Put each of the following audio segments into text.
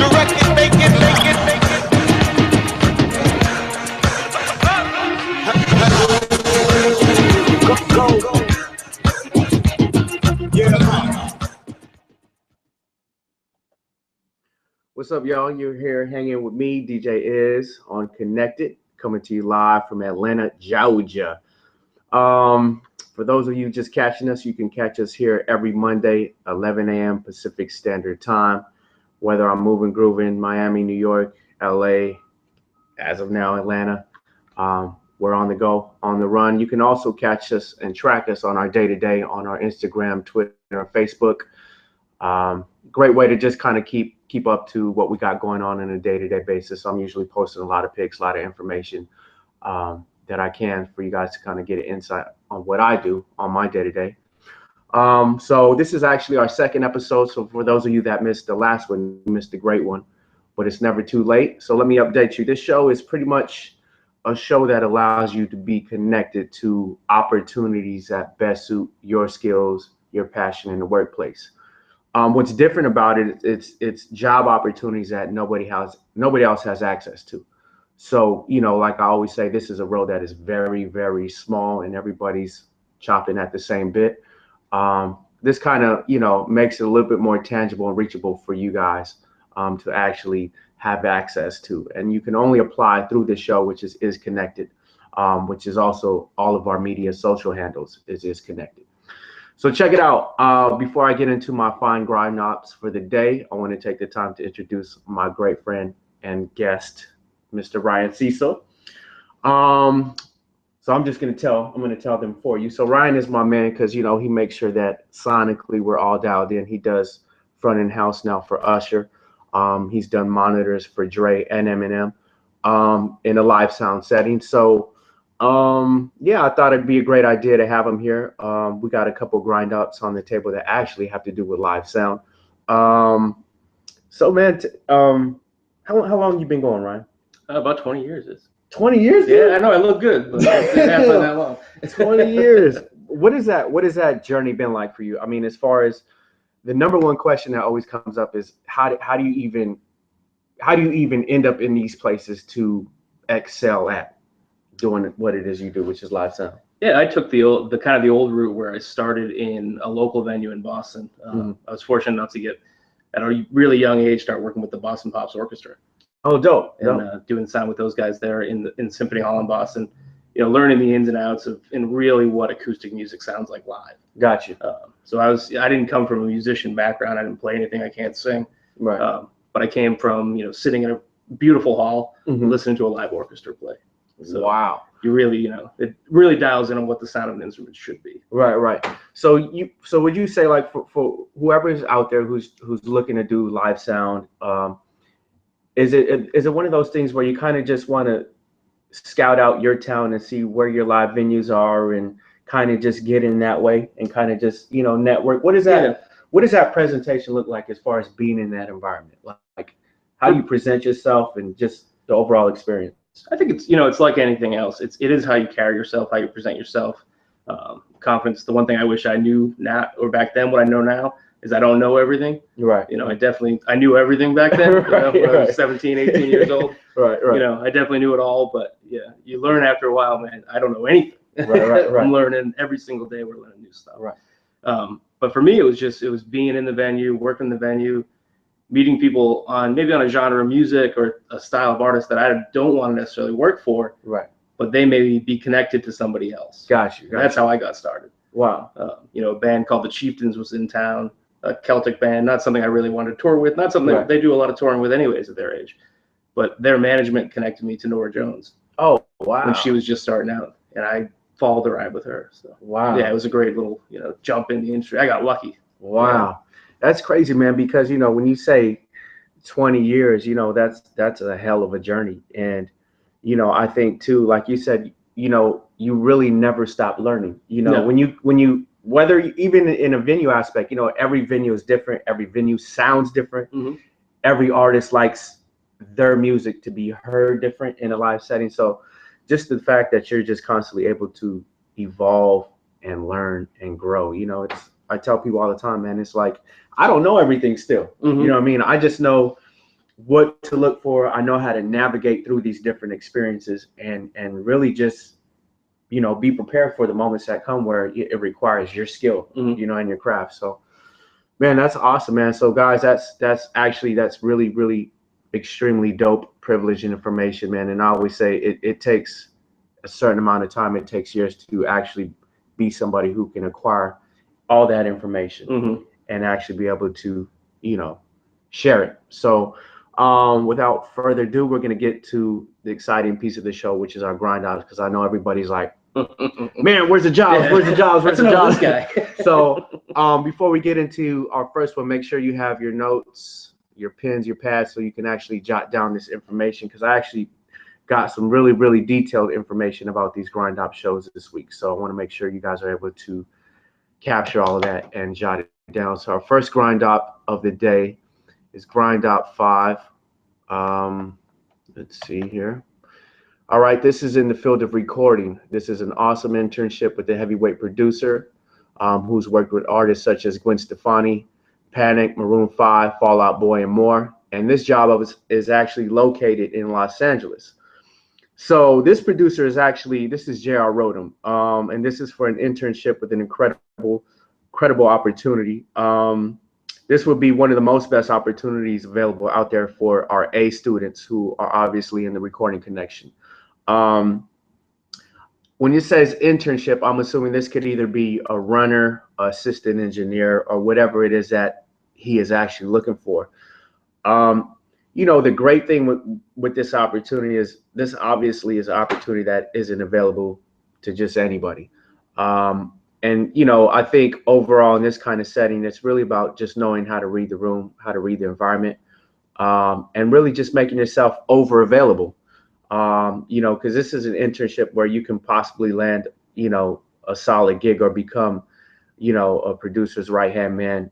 direct it, make it, make it, make it. What's up, y'all? You're here hanging with me, DJ Is, on Connected, coming to you live from Atlanta, Georgia. For those of you just catching us, you can catch us here every Monday, 11 a.m. Pacific Standard Time. Whether I'm moving, grooving, Miami, New York, LA, as of now, Atlanta, we're on the go, on the run. You can also catch us and track us on our day-to-day on our Instagram, Twitter, or Facebook. Great way to just kind of keep up to what we got going on a day-to-day basis. I'm usually posting a lot of pics, a lot of information that I can for you guys to kind of get an insight on what I do on my day-to-day. So this is actually our second episode. So for those of you that missed the last one, you missed the great one, but it's never too late. So let me update you. This show is pretty much a show that allows you to be connected to opportunities that best suit your skills, your passion in the workplace. What's different about it, it's job opportunities that nobody else has access to. So, like I always say, this is a road that is very, very small and everybody's chopping at the same bit. This kind of, makes it a little bit more tangible and reachable for you guys to actually have access to. And you can only apply through this show, which is Connected, which is also all of our media social handles is Connected. So check it out. Before I get into my fine grind ops for the day, I want to take the time to introduce my great friend and guest, Mr. Ryan Cecil. So I'm going to tell them for you. So Ryan is my man because, he makes sure that sonically we're all dialed in. He does front end house now for Usher. He's done monitors for Dre and Eminem in a live sound setting. So I thought it'd be a great idea to have him here. We got a couple grind ups on the table that actually have to do with live sound. So man, how long you been going, Ryan? About 20 years. 20 years? Yeah, I know I look good, but it's been that long. 20 years. What is that journey been like for you? I mean, as far as the number one question that always comes up is how do you even end up in these places to excel at doing what it is you do, which is live sound? Yeah, I took the old route where I started in a local venue in Boston. I was fortunate enough to get at a really young age start working with the Boston Pops Orchestra. Oh, dope! And doing sound with those guys there in Symphony Hall in Boston. Learning the ins and outs of and really what acoustic music sounds like live. Gotcha. So I didn't come from a musician background. I didn't play anything. I can't sing. Right. But I came from sitting in a beautiful hall, listening to a live orchestra play. So wow. You really, it really dials in on what the sound of an instrument should be. Right. So would you say, like, for whoever is out there who's looking to do live sound, is it one of those things where you kind of just want to scout out your town and see where your live venues are and kind of just get in that way and kind of just network? What does that presentation look like as far as being in that environment? Like how do you present yourself and just the overall experience? I think it's like anything else. It is how you carry yourself, how you present yourself. Confidence. The one thing I wish I knew now or back then, what I know now, is I don't know everything. Right. I knew everything back then. Right, when I was 17, 18 years old. Right. I definitely knew it all, but yeah, you learn after a while, man. I don't know anything. Right. I'm learning every single day. We're learning new stuff. Right. But for me, it was being in the venue, working the venue, meeting people maybe on a genre of music or a style of artist that I don't want to necessarily work for. Right. But they may be connected to somebody else. Gotcha. That's how I got started. Wow. A band called the Chieftains was in town, a Celtic band, not something I really wanted to tour with, not something that they do a lot of touring with anyways at their age. But their management connected me to Norah Jones. Oh, wow. When she was just starting out, and I followed the ride with her. So wow. Yeah, it was a great little, jump in the industry. I got lucky. Wow. That's crazy, man, because when you say 20 years, that's a hell of a journey. And I think too, like you said, you really never stop learning. No. when you whether even in a venue aspect, every venue is different, every venue sounds different. Mm-hmm. Every artist likes their music to be heard different in a live setting. So just the fact that you're just constantly able to evolve and learn and grow, I tell people all the time, man, it's like I don't know everything still. Mm-hmm. You know what I mean? I just know what to look for. I know how to navigate through these different experiences and really just, you know, be prepared for the moments that come where it requires your skill, you know, and your craft. So, man, that's awesome, man. So, guys, that's really, really extremely dope, privilege and information, man. And I always say it takes a certain amount of time. It takes years to actually be somebody who can acquire all that information and actually be able to, you know, share it. So, without further ado, we're going to get to the exciting piece of the show, which is our grind outs, because I know everybody's like, man, where's the jobs? Where's the jobs? Where's the jobs? Guy. So, before we get into our first one, make sure you have your notes, your pens, your pads, so you can actually jot down this information, because I actually got some really, really detailed information about these grind op shows this week. So I want to make sure you guys are able to capture all of that and jot it down. So our first grind op of the day is grind op 5. Let's see here. All right, this is in the field of recording. This is an awesome internship with the heavyweight producer who's worked with artists such as Gwen Stefani, Panic, Maroon 5, Fall Out Boy, and more. And this job is actually located in Los Angeles. So this producer is actually, this is J.R. Rodham, and this is for an internship with an incredible opportunity. This would be one of the most best opportunities available out there for our A students who are obviously in the recording connection. When it says internship, I'm assuming this could either be a runner, assistant engineer, or whatever it is that he is actually looking for. You know, the great thing with this opportunity is this obviously is an opportunity that isn't available to just anybody. And, you know, I think overall in this kind of setting, it's really about just knowing how to read the room, how to read the environment, and really just making yourself over available. You know, because this is an internship where you can possibly land, you know, a solid gig or become, you know, a producer's right-hand man.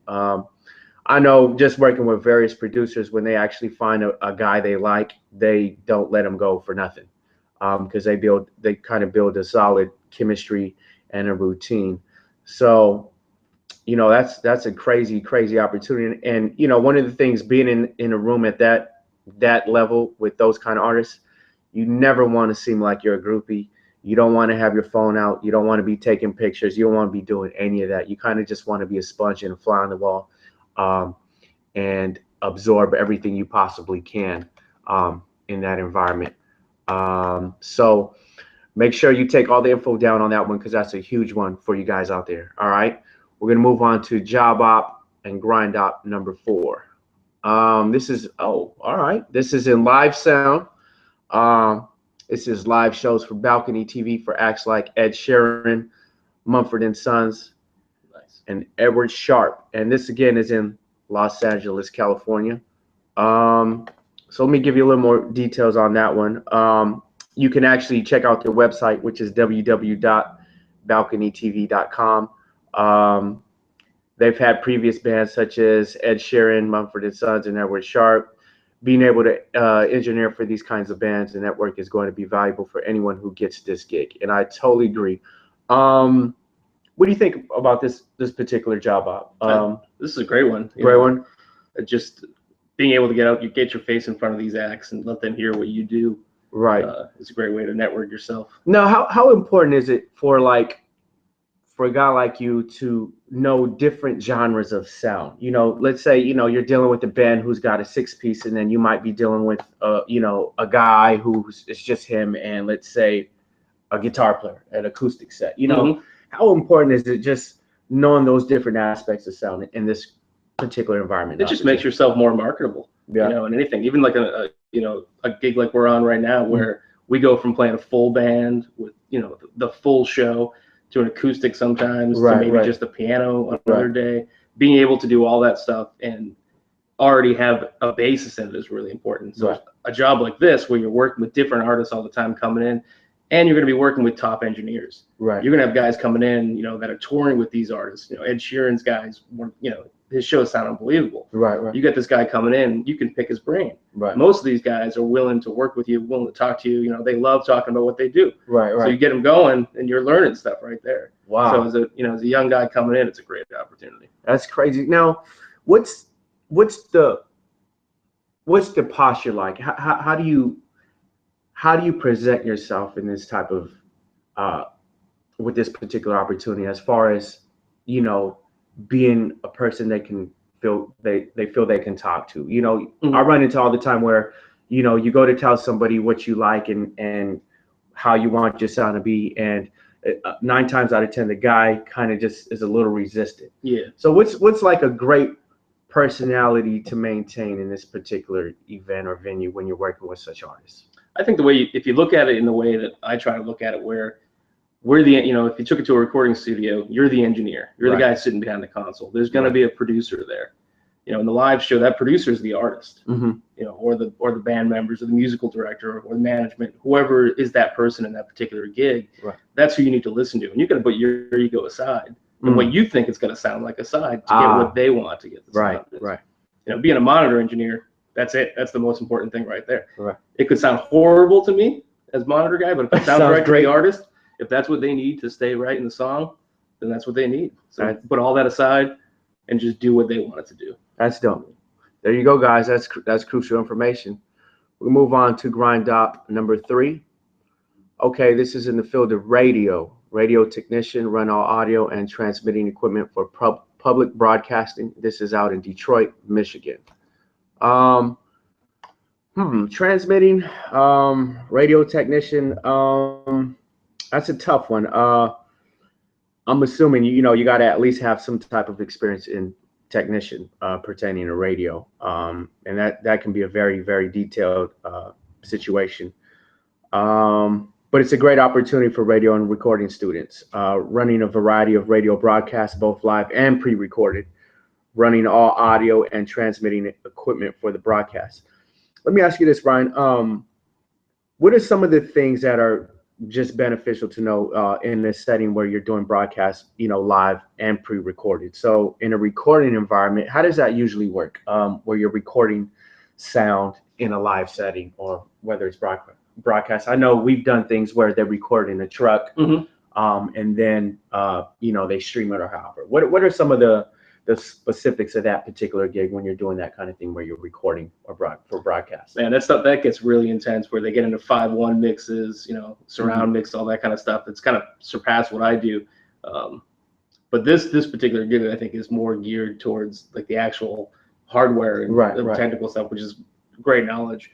I know just working with various producers, when they actually find a guy they like, they don't let him go for nothing, because they kind of build a solid chemistry and a routine. So, you know, that's a crazy opportunity. And you know, one of the things being in a room at that level with those kind of artists, you never want to seem like you're a groupie. You don't want to have your phone out. You don't want to be taking pictures. You don't want to be doing any of that. You kind of just want to be a sponge and a fly on the wall, and absorb everything you possibly can in that environment. So make sure you take all the info down on that one, because that's a huge one for you guys out there. All right, we're gonna move on to job op and grind op number 4. This is all right. This is in live sound. This is live shows for Balcony TV for acts like Ed Sheeran, Mumford & Sons, and Edward Sharpe. And this again is in Los Angeles, California. So let me give you a little more details on that one. You can actually check out their website, which is www.balconytv.com. They've had previous bands such as Ed Sheeran, Mumford & Sons, and Edward Sharpe. Being able to engineer for these kinds of bands and network is going to be valuable for anyone who gets this gig. And I totally agree. What do you think about this particular job op? This is a great one. Great one. Just being able to get out, you get your face in front of these acts and let them hear what you do. Right. It's a great way to network yourself. Now, how important is it for a guy like you to know different genres of sound? You know, let's say, you know, you're dealing with a band who's got a 6-piece, and then you might be dealing with, you know, a guy who's it's just him, and let's say a guitar player, an acoustic set. You know, how important is it just knowing those different aspects of sound in this particular environment? It just makes yourself more marketable. Yeah. You know, and anything, even like a gig like we're on right now, where we go from playing a full band with, you know, the full show to an acoustic sometimes, to maybe just a piano another day. Being able to do all that stuff and already have a basis in it is really important. So a job like this, where you're working with different artists all the time coming in, and you're going to be working with top engineers. Right. You're going to have guys coming in, you know, that are touring with these artists. You know, Ed Sheeran's guys, you know, his shows sound unbelievable. Right. You get this guy coming in, you can pick his brain. Right. Most of these guys are willing to work with you, willing to talk to you. You know, they love talking about what they do. Right. So you get them going, and you're learning stuff right there. Wow. So as a young guy coming in, it's a great opportunity. That's crazy. Now, what's the what's the posture like? How do you present yourself in this type of with this particular opportunity, as far as, you know, being a person they can feel they feel they can talk to? You know, I run into all the time where, you know, you go to tell somebody what you like and how you want your sound to be, and 9 times out of 10 the guy kind of just is a little resistant. Yeah. So what's like a great personality to maintain in this particular event or venue when you're working with such artists? I think the way, if you look at it in the way that I try to look at it, where we're the, you know, if you took it to a recording studio, you're the engineer, you're the guy sitting behind the console. There's going to be a producer there. You know, in the live show, that producer is the artist, you know, or the band members, or the musical director, or the management, whoever is that person in that particular gig. That's who you need to listen to, and you're going to put your ego aside and what you think it's going to sound like aside to get what they want to get the sound. You know, being a monitor engineer, that's it. That's the most important thing right there. It could sound horrible to me as monitor guy, but if it sounds right to the artist, if that's what they need to stay right in the song, then that's what they need. So put all that aside and just do what they want it to do. That's dope. There you go, guys. That's crucial information. We move on to grind op number 3. Okay, this is in the field of radio. Radio technician, run all audio and transmitting equipment for public broadcasting. This is out in Detroit, Michigan. Transmitting, radio technician. That's a tough one. I'm assuming you got to at least have some type of experience in technician pertaining to radio, and that can be a very, very detailed situation. But it's a great opportunity for radio and recording students, running a variety of radio broadcasts, both live and pre-recorded, running all audio and transmitting equipment for the broadcast. Let me ask you this, Brian. What are some of the things that are just beneficial to know in this setting where you're doing broadcasts, live and pre-recorded? So in a recording environment, how does that usually work, where you're recording sound in a live setting, or whether it's broadcast? I know we've done things where they're recording a truck, and then they stream it or however. What are some of the specifics of that particular gig when you're doing that kind of thing where you're recording or for broadcast? Man, that gets really intense, where they get into 5.1 mixes, surround mix, all that kind of stuff. That's kind of surpassed what I do. But this particular gig, I think, is more geared towards like the actual hardware and technical stuff, which is great knowledge.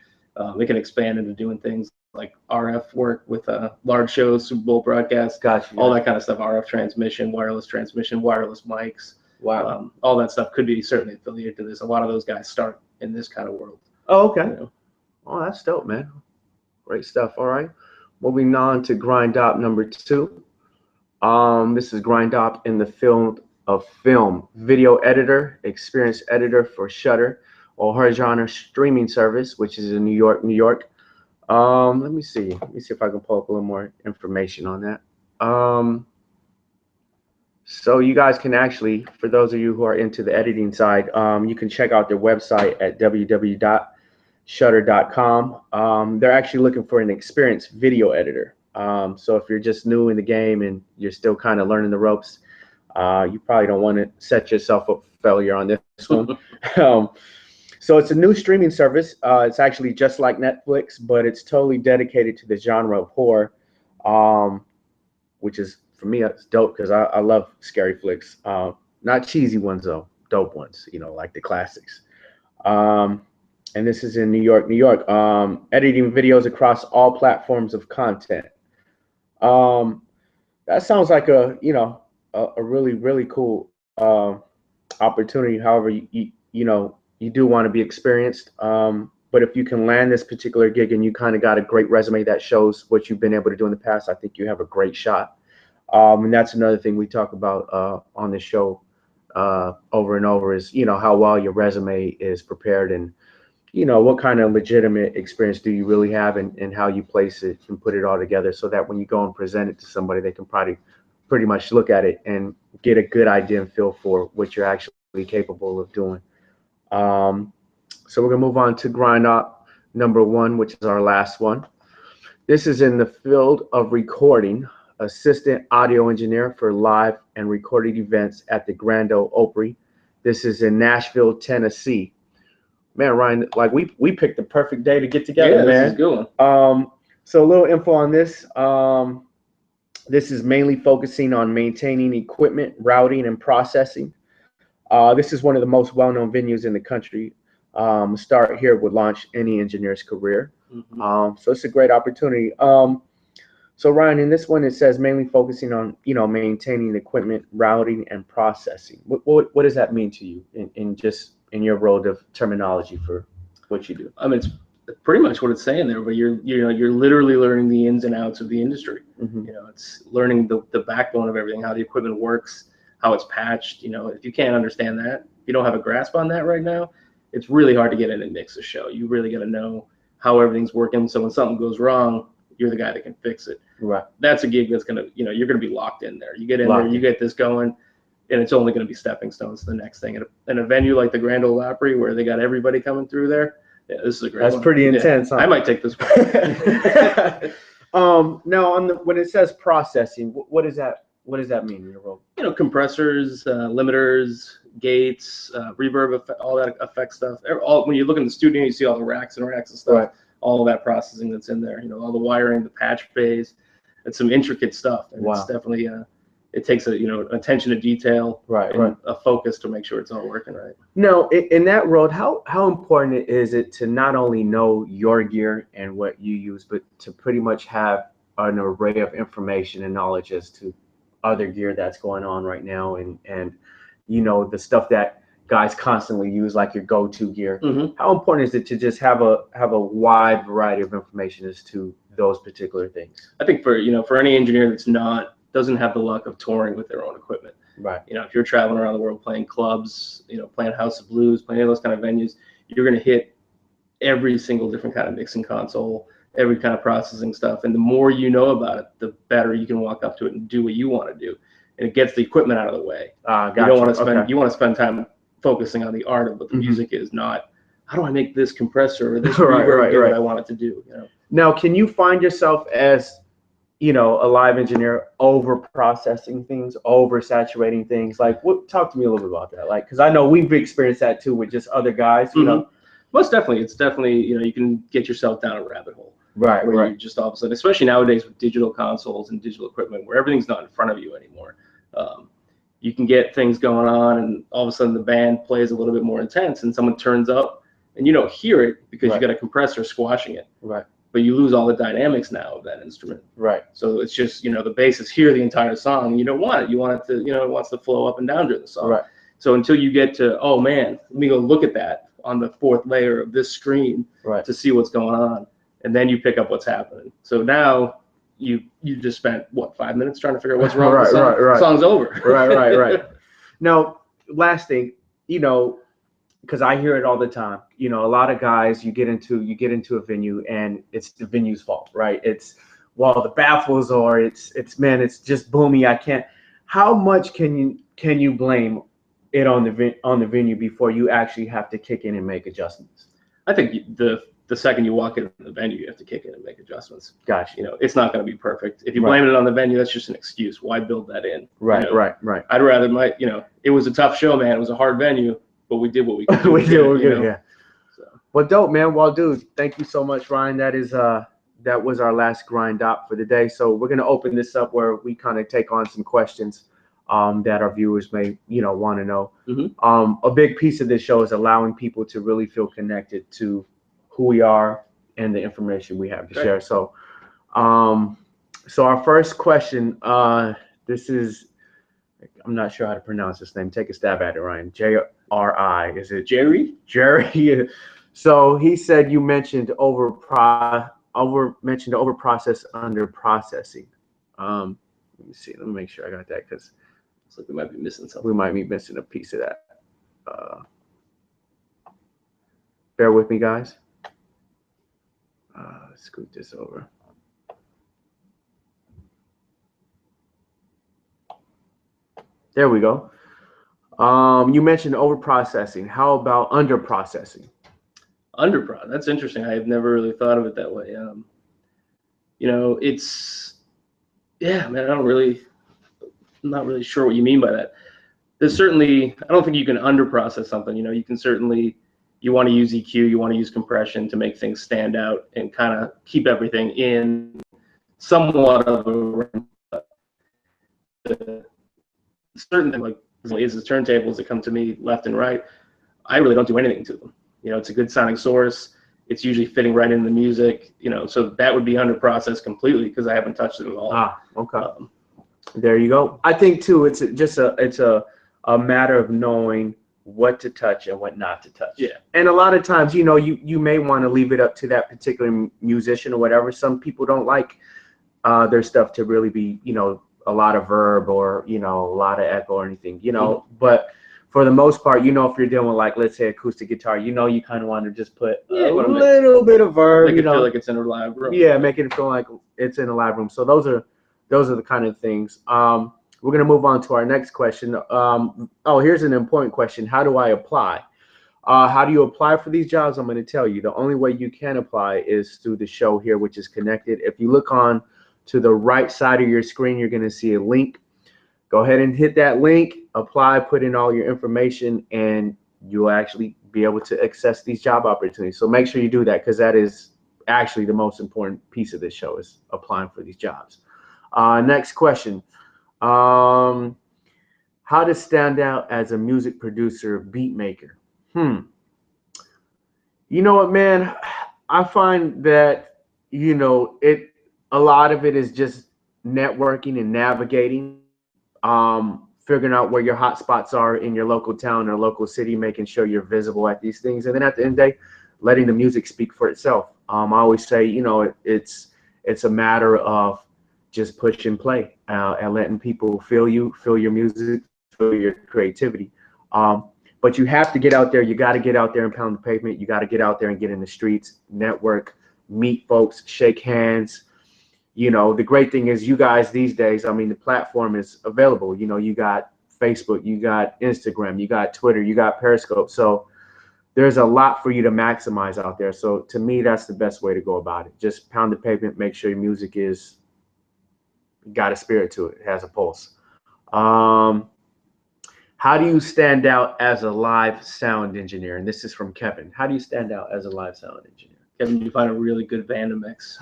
They can expand into doing things like RF work with large shows, Super Bowl broadcasts, all that kind of stuff. RF transmission, wireless mics. Wow. All that stuff could be certainly affiliated to this. A lot of those guys start in this kind of world. Oh, okay. Oh, that's dope, man. Great stuff. All right. Moving on to grind op number 2. This is grind op in the field of film, video editor, experienced editor for Shudder, or horizontal streaming service, which is in New York. Let me see if I can pull up a little more information on that. So you guys can actually, for those of you who are into the editing side, you can check out their website at www.shudder.com. They're actually looking for an experienced video editor. So if you're just new in the game and you're still kind of learning the ropes, you probably don't want to set yourself up for failure on this one. So it's a new streaming service. It's actually just like Netflix, but it's totally dedicated to the genre of horror, which is, for me, it's dope because I love scary flicks. Not cheesy ones, though. Dope ones, like the classics. And this is in New York. Editing videos across all platforms of content. That sounds like a really, really cool opportunity. However, you do want to be experienced. But if you can land this particular gig and you kind of got a great resume that shows what you've been able to do in the past, I think you have a great shot. And that's another thing we talk about on the show over and over is, how well your resume is prepared, and, what kind of legitimate experience do you really have, and how you place it and put it all together so that when you go and present it to somebody, they can pretty much look at it and get a good idea and feel for what you're actually capable of doing. So we're going to move on to grind op number 1, which is our last one. This is in the field of recording, assistant audio engineer for live and recorded events at the Grand Ole Opry. This is in Nashville, Tennessee. man, Ryan, like we picked the perfect day to get together, Yeah, man. this is a good one. So a little info on this. This is mainly focusing on maintaining equipment, routing, and processing. This is one of the most well-known venues in the country. Start here would launch any engineer's career. Mm-hmm. So it's a great opportunity. So Ryan, in this one, it says mainly focusing on, maintaining equipment, routing, and processing. What does that mean to you in your role of terminology for what you do? I mean, it's pretty much what it's saying there, but you're literally learning the ins and outs of the industry. Mm-hmm. It's learning the backbone of everything, how the equipment works, how it's patched. If you can't understand that, if you don't have a grasp on that right now, it's really hard to get in and mix a show. You really got to know how everything's working. So when something goes wrong, you're the guy that can fix it. Right. That's a gig that's gonna, you're gonna be locked in there. You get in there, you get this going, and it's only gonna be stepping stones to the next thing. In a venue like the Grand Ole Opry, where they got everybody coming through there, yeah, this is a great. That's one. pretty intense. Yeah. Huh? I might take this one. Now when it says processing, what does that mean in your role? Compressors, limiters, gates, reverb, all that effect stuff. When you look in the studio, you see all the racks and racks and stuff. Right. All of that processing that's in there. All the wiring, the patch bays. It's some intricate stuff. And wow. It's definitely it takes attention to detail, and a focus to make sure it's all working right. No, in that road, how important is it to not only know your gear and what you use, but to pretty much have an array of information and knowledge as to other gear that's going on right now, and the stuff that guys constantly use, like your go-to gear. Mm-hmm. How important is it to just have a wide variety of information as to those particular things? I think for any engineer that's doesn't have the luck of touring with their own equipment. Right. If you're traveling around the world playing clubs, playing House of Blues, playing those kind of venues, you're going to hit every single different kind of mixing console, every kind of processing stuff. And the more you know about it, the better you can walk up to it and do what you want to do. And it gets the equipment out of the way. Gotcha. You don't want to spend, you want to spend time focusing on the art of what the music is, not how do I make this compressor or this reverb do what I want it to do. Now, can you find yourself as a live engineer over processing things, over saturating things? Like, talk to me a little bit about that. Like, because I know we've experienced that too with just other guys. Most definitely, it's definitely you can get yourself down a rabbit hole. Right. Where you just all of a sudden, especially nowadays with digital consoles and digital equipment, where everything's not in front of you anymore. You can get things going on, and all of a sudden the band plays a little bit more intense, and someone turns up, and you don't hear it because you got a compressor squashing it. Right. But you lose all the dynamics now of that instrument. Right. So it's just the bass is here the entire song, and you don't want it. You want it to it wants to flow up and down during the song. Right. So until you get to, oh man, let me go look at that on the fourth layer of this screen to see what's going on, and then you pick up what's happening. So now you just spent 5 minutes trying to figure out what's wrong with the song. The song's over. Right. Now, last thing, because I hear it all the time. A lot of guys, you get into a venue and it's the venue's fault, right? It's the baffles, or it's just boomy. I can't. How much can you blame it on the venue before you actually have to kick in and make adjustments? I think the second you walk into the venue, you have to kick in and make adjustments. Gotcha. It's not going to be perfect. If you blame it on the venue, that's just an excuse. Why build that in? Right. I'd rather it was a tough show, man. It was a hard venue, but we did what we could do. we did what we could, yeah. So. Well, dope, man. Well, dude, thank you so much, Ryan. That was our last grind up for the day. So we're gonna open this up where we kind of take on some questions that our viewers may want to know. Mm-hmm. A big piece of this show is allowing people to really feel connected to who we are and the information we have to share. So our first question, this is, I'm not sure how to pronounce this name. Take a stab at it, Ryan. J-R-I. Is it Jerry? Jerry. So he said you mentioned over process under processing. Let me see. Let me make sure I got that, because it's like we might be missing something. We might be missing a piece of that. Bear with me, guys. Let's scoot this over. There we go. You mentioned over processing. How about under processing? That's interesting. I have never really thought of it that way. Man, I'm not really sure what you mean by that. There's certainly, I don't think you can under process something. You can certainly you want to use EQ, you want to use compression to make things stand out and kind of keep everything in somewhat of a certain thing, like is the turntables that come to me left and right. I really don't do anything to them. You know, it's a good sonic source. It's usually fitting right into the music. You know, so that would be under process completely because I haven't touched it at all. Ah, okay. There you go. I think too, it's a matter of knowing what to touch and what not to touch. Yeah. And a lot of times, you know, you may want to leave it up to that particular musician or whatever. Some people don't like their stuff to really be, you know, a lot of verb or, you know, a lot of echo or anything, you know, but for the most part, you know, if you're dealing with, like, let's say acoustic guitar, you know, you kind of want to just put a little bit of verb, make it feel like it's in a live room. Yeah, making it feel like it's in a live room. So those are the kind of things. We're going to move on to our next question. Oh, here's an important question. How do I apply? How do you apply for these jobs? I'm going to tell you. The only way you can apply is through the show here, which is Connected. If you look on to the right side of your screen, you're going to see a link. Go ahead and hit that link, apply, put in all your information, and you'll actually be able to access these job opportunities. So make sure you do that, because that is actually the most important piece of this show, is applying for these jobs. Next question. How to stand out as a music producer, beat maker? You know what, man? I find that, you know, a lot of it is just networking and navigating, figuring out where your hot spots are in your local town or local city, making sure you're visible at these things. And then at the end of the day, letting the music speak for itself. I always say, you know, it's a matter of just push and play, and letting people feel you, feel your music, feel your creativity. But you have to get out there. You got to get out there and pound the pavement. You got to get out there and get in the streets, network, meet folks, shake hands. You know, the great thing is, you guys these days, I mean, the platform is available. You know, you got Facebook, you got Instagram, you got Twitter, you got Periscope. So there's a lot for you to maximize out there. So to me, that's the best way to go about it. Just pound the pavement, make sure your music got a spirit to it, has a pulse. How do you stand out as a live sound engineer? And this is from Kevin. How do you stand out as a live sound engineer? Kevin, you find a really good band to mix.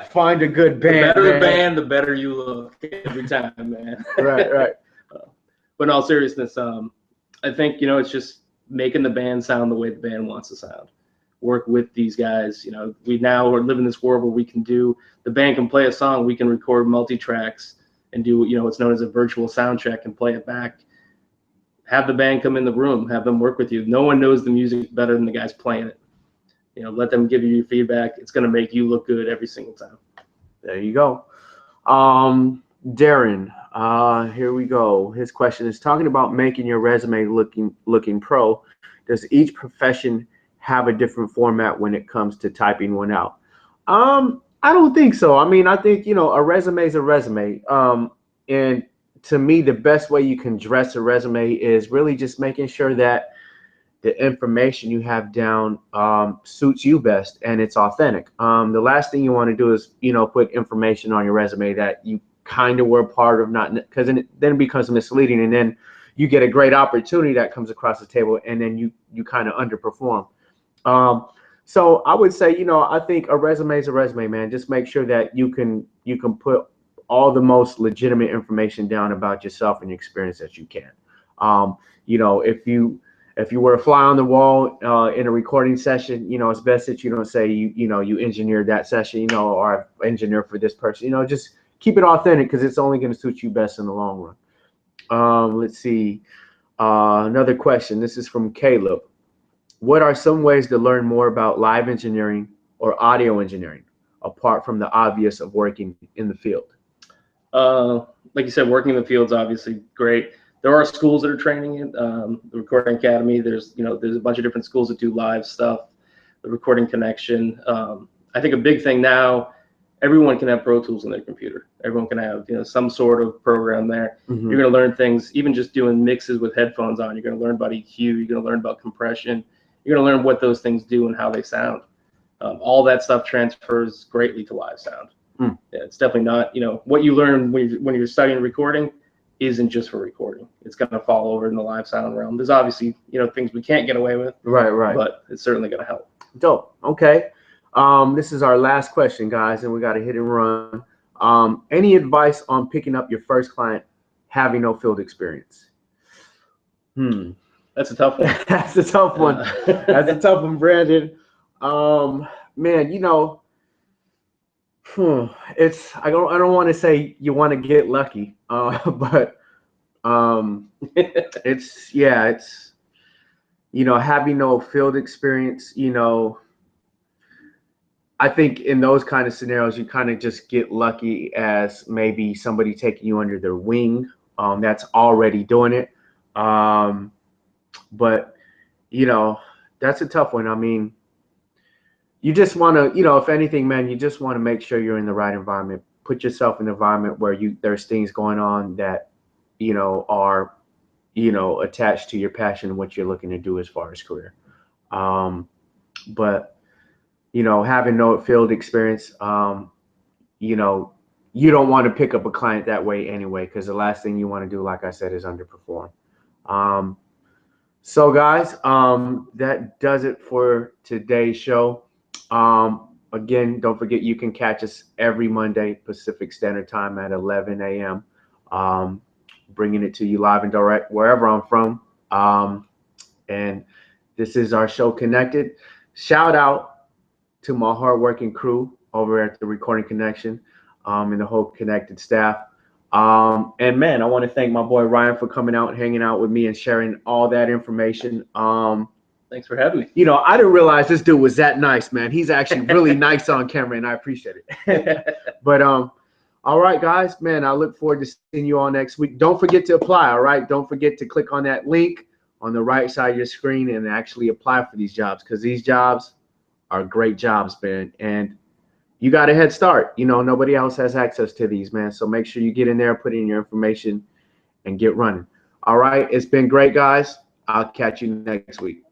Find a good band. The better the band, the better you look every time, man. Right. But in all seriousness, I think, you know, it's just making the band sound the way the band wants to sound. Work with these guys. You know, we now are living in this world where we can the band can play a song, we can record multi-tracks and do, you know, what's known as a virtual sound check and play it back. Have the band come in the room, have them work with you. No one knows the music better than the guys playing it. You know, let them give you your feedback. It's going to make you look good every single time. There you go. Darren, here we go. His question is, talking about making your resume looking pro, does each profession have a different format when it comes to typing one out? I don't think so. I mean, I think, you know, a resume is a resume. And to me, the best way you can dress a resume is really just making sure that the information you have down suits you best and it's authentic. The last thing you want to do is, you know, put information on your resume that you kind of were a part of, not, because then it becomes misleading, and then you get a great opportunity that comes across the table and then you kind of underperform. So I would say, you know, I think a resume is a resume, man. Just make sure that you can put all the most legitimate information down about yourself and your experience that you can. You know, if you were a fly on the wall in a recording session, you know, it's best that you don't say you know you engineered that session, you know, or engineer for this person. You know, just keep it authentic, because it's only going to suit you best in the long run. Let's see. Another question. This is from Caleb. What are some ways to learn more about live engineering or audio engineering, apart from the obvious of working in the field? Like you said, working in the field is obviously great. There are schools that are training it. The Recording Academy, there's a bunch of different schools that do live stuff, the Recording Connection. I think a big thing now, everyone can have Pro Tools on their computer. Everyone can have, you know, some sort of program there. Mm-hmm. You're going to learn things, even just doing mixes with headphones on. You're going to learn about EQ. You're going to learn about compression. You're going to learn what those things do and how they sound. All that stuff transfers greatly to live sound. Yeah, it's definitely not, you know, what you learn when you're studying recording isn't just for recording. It's going to fall over in the live sound realm. There's obviously, things we can't get away with. Right. But it's certainly going to help. Dope. Okay. This is our last question, guys, and we got to hit and run. Any advice on picking up your first client having no field experience? That's a tough one. That's a tough one. That's a tough one, Brandon. Man, it's I don't want to say you want to get lucky, but it's having no field experience. I think in those kind of scenarios, you kind of just get lucky as maybe somebody taking you under their wing that's already doing it. But that's a tough one. I mean, you just want to, if anything, man, you just want to make sure you're in the right environment. Put yourself in an environment where there's things going on that, are, attached to your passion and what you're looking to do as far as career. But, having no field experience, you don't want to pick up a client that way anyway, because the last thing you want to do, like I said, is underperform. So guys, that does it for today's show. Again, don't forget you can catch us every Monday Pacific Standard Time at 11 a.m. Bringing it to you live and direct wherever I'm from. And this is our show, Connected. Shout out to my hardworking crew over at the Recording Connection and the whole Connected staff. And man, I want to thank my boy Ryan for coming out and hanging out with me and sharing all that information. Thanks for having me. I didn't realize this dude was that nice, man. He's actually really nice on camera, and I appreciate it. But all right, guys, man, I look forward to seeing you all next week. Don't forget to apply, all right? Don't forget to click on that link on the right side of your screen and actually apply for these jobs, because these jobs are great jobs, man. And you got a head start. Nobody else has access to these, man. So make sure you get in there, put in your information, and get running. All right, it's been great, guys. I'll catch you next week.